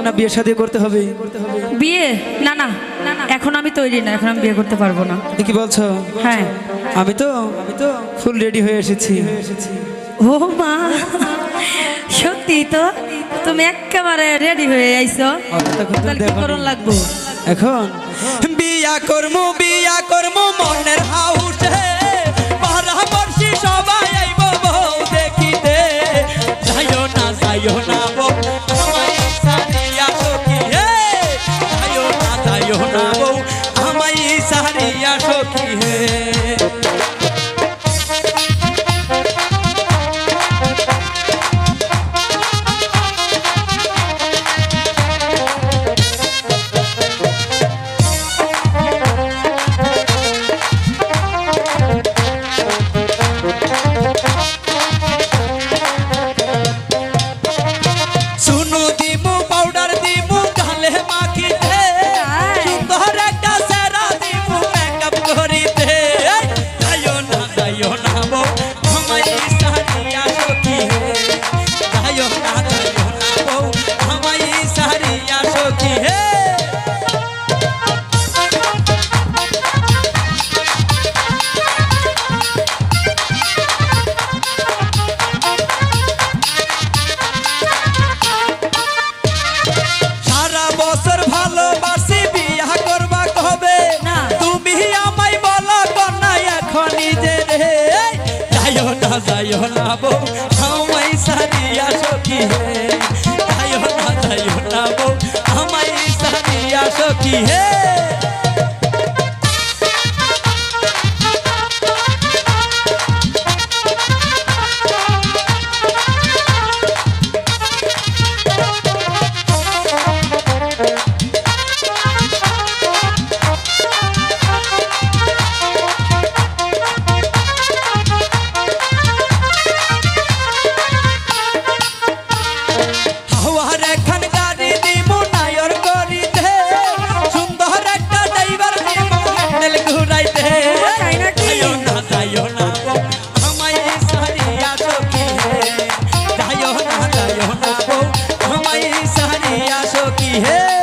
না বিয়ে শাদী করতে হবে? বিয়ে না না, এখন আমি তৈরি না, এখন আমি বিয়ে করতে পারবো না। কি বলছো? হ্যাঁ, আমি তো ফুল রেডি হয়ে এসেছি। ও মা, সত্যি তো তুমি একেবারে রেডি হয়ে আইছো। তাহলে কি করণ লাগবো এখন? বিয়া করমু মনের হাউসে, পরামর্শী সবাই আইব বউ দেখিতে। যাইও না বউ আমায় সারিয়া সখী হে, যাইও না বউ আমায় সারিয়া সখী হে। যাইও না বউ আমায় সারিয়া সখী হে, যাইও না বউ আমায় সারিয়া সখী হে। Hey!